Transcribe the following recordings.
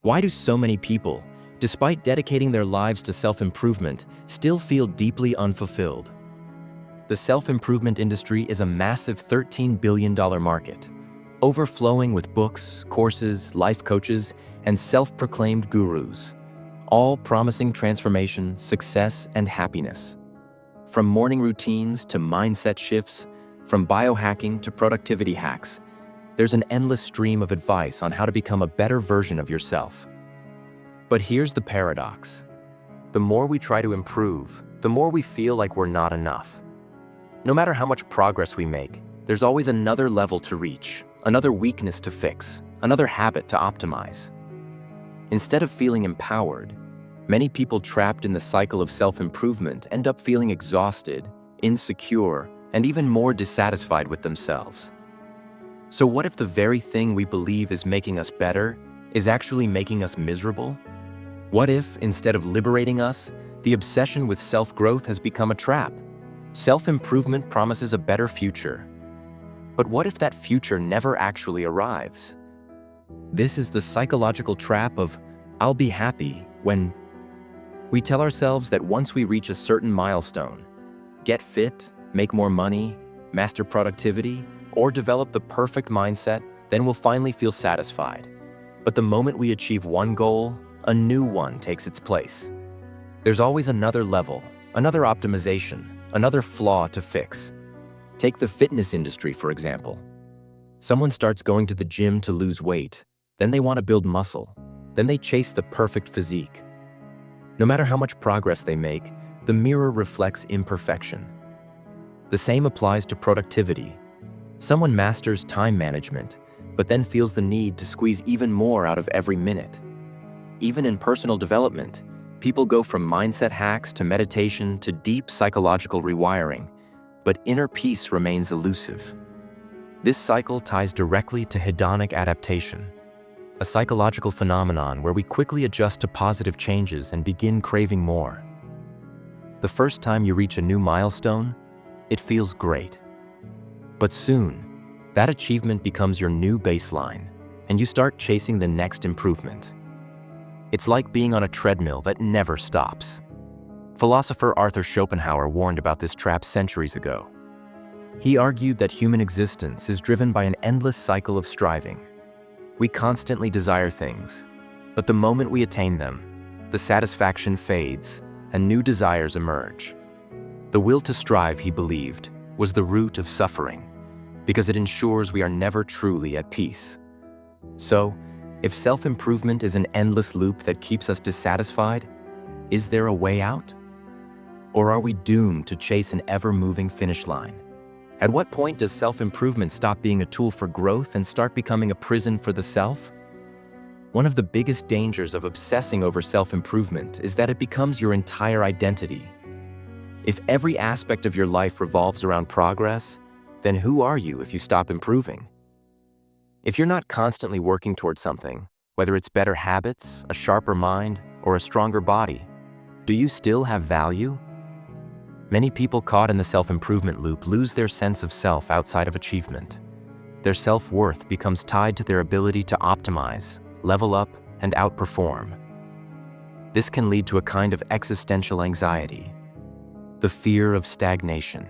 Why do so many people, despite dedicating their lives to self-improvement, still feel deeply unfulfilled? The self-improvement industry is a massive $13 billion market, overflowing with books, courses, life coaches, and self-proclaimed gurus, all promising transformation, success, and happiness. From morning routines to mindset shifts, from biohacking to productivity hacks, there's an endless stream of advice on how to become a better version of yourself. But here's the paradox. The more we try to improve, the more we feel like we're not enough. No matter how much progress we make, there's always another level to reach, another weakness to fix, another habit to optimize. Instead of feeling empowered, many people trapped in the cycle of self-improvement end up feeling exhausted, insecure, and even more dissatisfied with themselves. So what if the very thing we believe is making us better is actually making us miserable? What if, instead of liberating us, the obsession with self-growth has become a trap? Self-improvement promises a better future. But what if that future never actually arrives? This is the psychological trap of "I'll be happy when." We tell ourselves that once we reach a certain milestone, get fit, make more money, master productivity, or develop the perfect mindset, then we'll finally feel satisfied. But the moment we achieve one goal, a new one takes its place. There's always another level, another optimization, another flaw to fix. Take the fitness industry, for example. Someone starts going to the gym to lose weight, then they want to build muscle, then they chase the perfect physique. No matter how much progress they make, the mirror reflects imperfection. The same applies to productivity. Someone masters time management, but then feels the need to squeeze even more out of every minute. Even in personal development, people go from mindset hacks to meditation to deep psychological rewiring, but inner peace remains elusive. This cycle ties directly to hedonic adaptation, a psychological phenomenon where we quickly adjust to positive changes and begin craving more. The first time you reach a new milestone, it feels great. But soon, that achievement becomes your new baseline, and you start chasing the next improvement. It's like being on a treadmill that never stops. Philosopher Arthur Schopenhauer warned about this trap centuries ago. He argued that human existence is driven by an endless cycle of striving. We constantly desire things, but the moment we attain them, the satisfaction fades and new desires emerge. The will to strive, he believed, was the root of suffering, because it ensures we are never truly at peace. So, if self-improvement is an endless loop that keeps us dissatisfied, is there a way out? Or are we doomed to chase an ever-moving finish line? At what point does self-improvement stop being a tool for growth and start becoming a prison for the self? One of the biggest dangers of obsessing over self-improvement is that it becomes your entire identity. If every aspect of your life revolves around progress, then who are you if you stop improving? If you're not constantly working towards something, whether it's better habits, a sharper mind, or a stronger body, do you still have value? Many people caught in the self-improvement loop lose their sense of self outside of achievement. Their self-worth becomes tied to their ability to optimize, level up, and outperform. This can lead to a kind of existential anxiety, the fear of stagnation.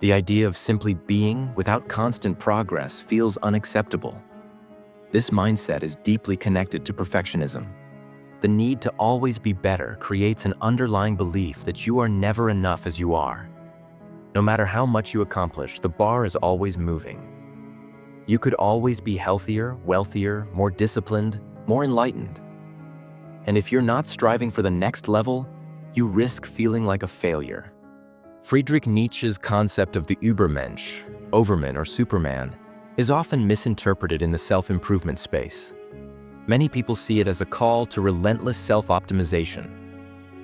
The idea of simply being without constant progress feels unacceptable. This mindset is deeply connected to perfectionism. The need to always be better creates an underlying belief that you are never enough as you are. No matter how much you accomplish, the bar is always moving. You could always be healthier, wealthier, more disciplined, more enlightened. And if you're not striving for the next level, you risk feeling like a failure. Friedrich Nietzsche's concept of the Übermensch, overman or Superman, is often misinterpreted in the self-improvement space. Many people see it as a call to relentless self-optimization,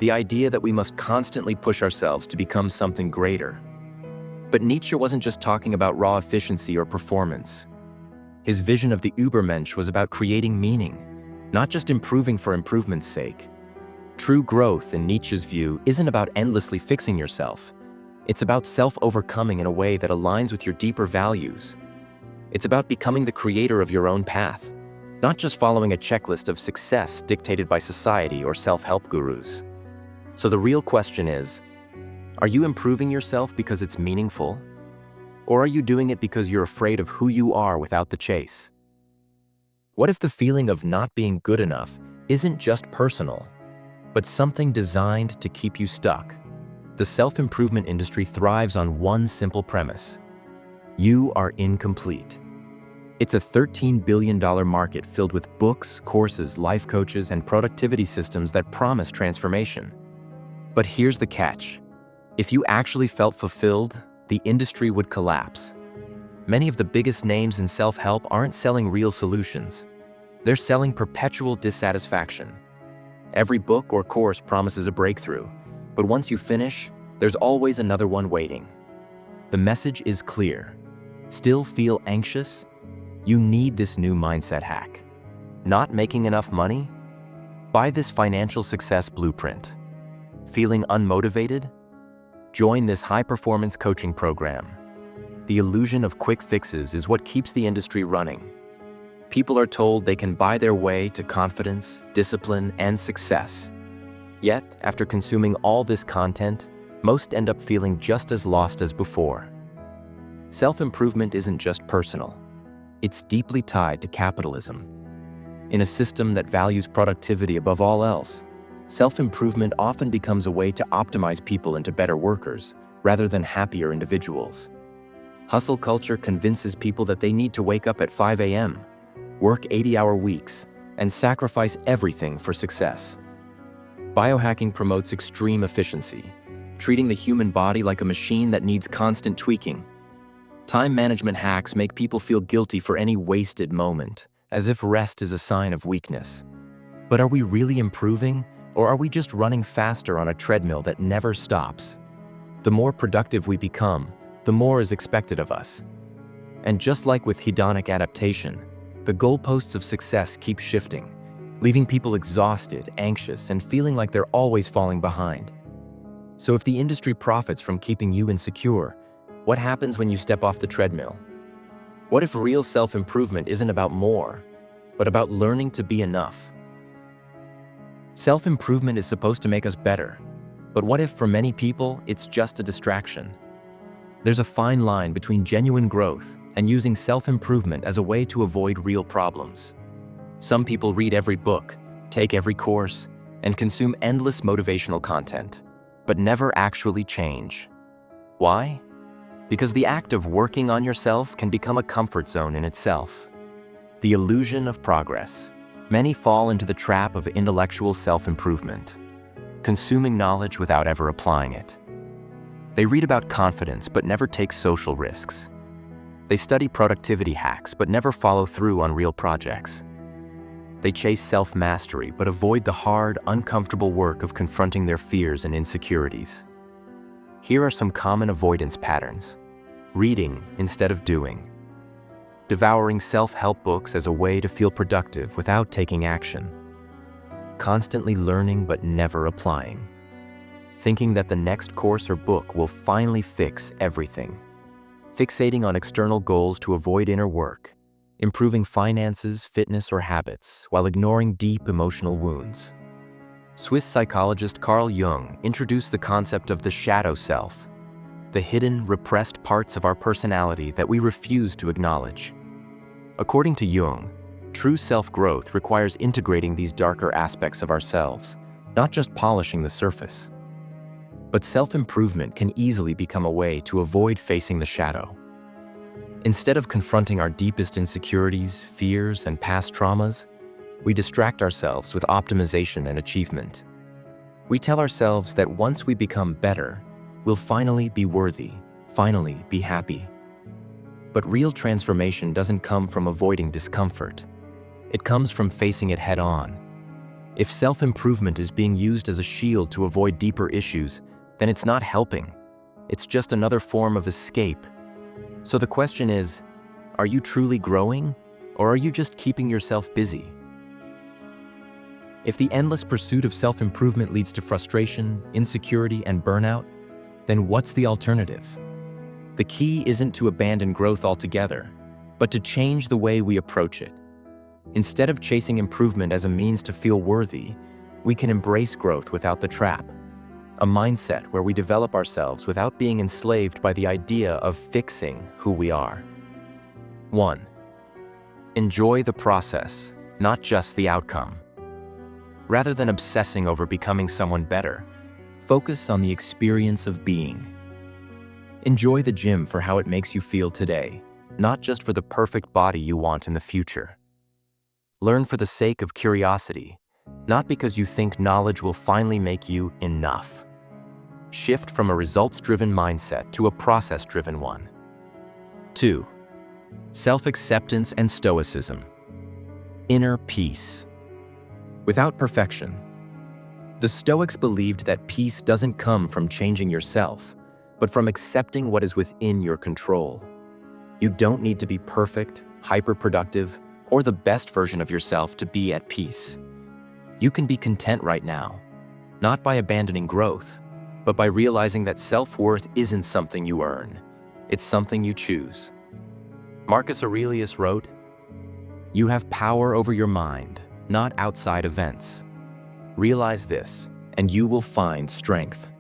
the idea that we must constantly push ourselves to become something greater. But Nietzsche wasn't just talking about raw efficiency or performance. His vision of the Übermensch was about creating meaning, not just improving for improvement's sake. True growth, in Nietzsche's view, isn't about endlessly fixing yourself. It's about self-overcoming in a way that aligns with your deeper values. It's about becoming the creator of your own path. not just following a checklist of success dictated by society or self-help gurus. So the real question is, are you improving yourself because it's meaningful? Or are you doing it because you're afraid of who you are without the chase? What if the feeling of not being good enough isn't just personal, but something designed to keep you stuck? The self-improvement industry thrives on one simple premise: you are incomplete. It's a $13 billion market filled with books, courses, life coaches, and productivity systems that promise transformation. But here's the catch. If you actually felt fulfilled, the industry would collapse. Many of the biggest names in self-help aren't selling real solutions. They're selling perpetual dissatisfaction. Every book or course promises a breakthrough, but once you finish, there's always another one waiting. The message is clear. Still feel anxious? You need this new mindset hack. Not making enough money? Buy this financial success blueprint. Feeling unmotivated? Join this high-performance coaching program. The illusion of quick fixes is what keeps the industry running. People are told they can buy their way to confidence, discipline, and success. Yet, after consuming all this content, most end up feeling just as lost as before. Self-improvement isn't just personal. It's deeply tied to capitalism. In a system that values productivity above all else, self-improvement often becomes a way to optimize people into better workers, rather than happier individuals. Hustle culture convinces people that they need to wake up at 5 a.m., work 80-hour weeks, and sacrifice everything for success. Biohacking promotes extreme efficiency, treating the human body like a machine that needs constant tweaking. Time management hacks make people feel guilty for any wasted moment, as if rest is a sign of weakness. But are we really improving, or are we just running faster on a treadmill that never stops? The more productive we become, the more is expected of us. And just like with hedonic adaptation, the goalposts of success keep shifting, leaving people exhausted, anxious, and feeling like they're always falling behind. So if the industry profits from keeping you insecure, what happens when you step off the treadmill? What if real self-improvement isn't about more, but about learning to be enough? Self-improvement is supposed to make us better, but what if for many people it's just a distraction? There's a fine line between genuine growth and using self-improvement as a way to avoid real problems. Some people read every book, take every course, and consume endless motivational content, but never actually change. Why? Because the act of working on yourself can become a comfort zone in itself. The illusion of progress. Many fall into the trap of intellectual self-improvement, consuming knowledge without ever applying it. They read about confidence but never take social risks. They study productivity hacks but never follow through on real projects. They chase self-mastery but avoid the hard, uncomfortable work of confronting their fears and insecurities. Here are some common avoidance patterns. Reading instead of doing. Devouring self-help books as a way to feel productive without taking action. Constantly learning but never applying. Thinking that the next course or book will finally fix everything. Fixating on external goals to avoid inner work. Improving finances, fitness, or habits while ignoring deep emotional wounds. Swiss psychologist Carl Jung introduced the concept of the shadow self, the hidden, repressed parts of our personality that we refuse to acknowledge. According to Jung, true self-growth requires integrating these darker aspects of ourselves, not just polishing the surface. But self-improvement can easily become a way to avoid facing the shadow. Instead of confronting our deepest insecurities, fears, and past traumas, we distract ourselves with optimization and achievement. We tell ourselves that once we become better, we'll finally be worthy, finally be happy. But real transformation doesn't come from avoiding discomfort. It comes from facing it head-on. If self-improvement is being used as a shield to avoid deeper issues, then it's not helping. It's just another form of escape. So the question is, are you truly growing, or are you just keeping yourself busy? If the endless pursuit of self-improvement leads to frustration, insecurity, and burnout, then what's the alternative? The key isn't to abandon growth altogether, but to change the way we approach it. Instead of chasing improvement as a means to feel worthy, we can embrace growth without the trap. A mindset where we develop ourselves without being enslaved by the idea of fixing who we are. 1. Enjoy the process, not just the outcome. Rather than obsessing over becoming someone better, focus on the experience of being. Enjoy the gym for how it makes you feel today, not just for the perfect body you want in the future. Learn for the sake of curiosity, not because you think knowledge will finally make you enough. Shift from a results-driven mindset to a process-driven one. 2. Self-acceptance and stoicism. Inner peace. Without perfection. The Stoics believed that peace doesn't come from changing yourself, but from accepting what is within your control. You don't need to be perfect, hyper-productive, or the best version of yourself to be at peace. You can be content right now, not by abandoning growth, but by realizing that self-worth isn't something you earn. It's something you choose. Marcus Aurelius wrote, "You have power over your mind, not outside events. Realize this, and you will find strength."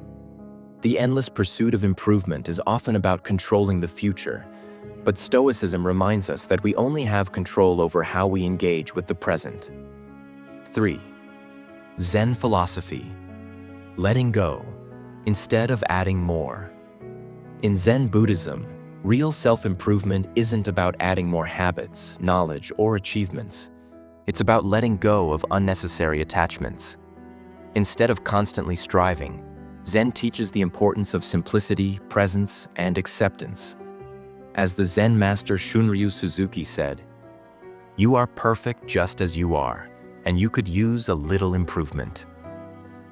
The endless pursuit of improvement is often about controlling the future, but Stoicism reminds us that we only have control over how we engage with the present. 3. Zen philosophy. Letting go, instead of adding more. In Zen Buddhism, real self-improvement isn't about adding more habits, knowledge, or achievements. It's about letting go of unnecessary attachments. Instead of constantly striving, Zen teaches the importance of simplicity, presence, and acceptance. As the Zen master Shunryu Suzuki said, "You are perfect just as you are, and you could use a little improvement."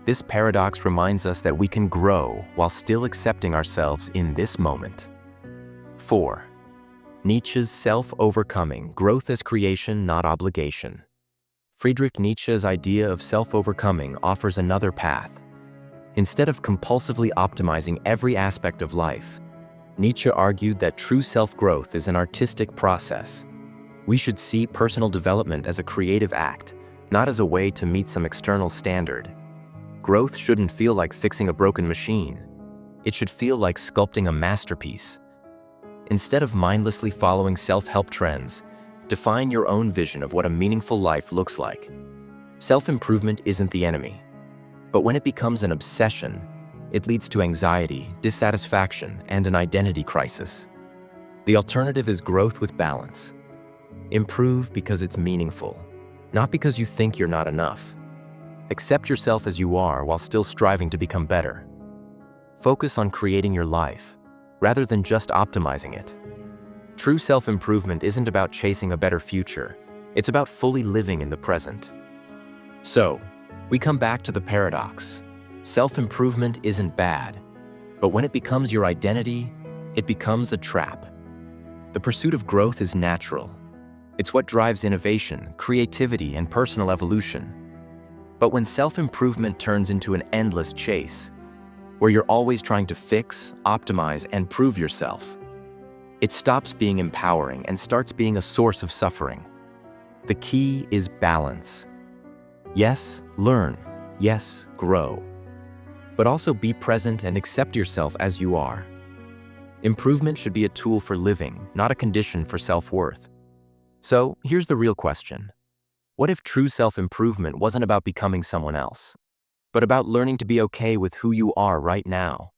This paradox reminds us that we can grow while still accepting ourselves in this moment. 4. Nietzsche's self-overcoming, growth as creation, not obligation. Friedrich Nietzsche's idea of self-overcoming offers another path. Instead of compulsively optimizing every aspect of life, Nietzsche argued that true self-growth is an artistic process. We should see personal development as a creative act, not as a way to meet some external standard. Growth shouldn't feel like fixing a broken machine. It should feel like sculpting a masterpiece. Instead of mindlessly following self-help trends, define your own vision of what a meaningful life looks like. Self-improvement isn't the enemy, but when it becomes an obsession, it leads to anxiety, dissatisfaction, and an identity crisis. The alternative is growth with balance. Improve because it's meaningful, not because you think you're not enough. Accept yourself as you are while still striving to become better. Focus on creating your life, rather than just optimizing it. True self-improvement isn't about chasing a better future. It's about fully living in the present. So, we come back to the paradox. Self-improvement isn't bad, but when it becomes your identity, it becomes a trap. The pursuit of growth is natural. It's what drives innovation, creativity, and personal evolution. But when self-improvement turns into an endless chase, where you're always trying to fix, optimize, and prove yourself, it stops being empowering and starts being a source of suffering. The key is balance. Yes, learn. Yes, grow. But also be present and accept yourself as you are. Improvement should be a tool for living, not a condition for self-worth. So, here's the real question. What if true self-improvement wasn't about becoming someone else, but about learning to be okay with who you are right now?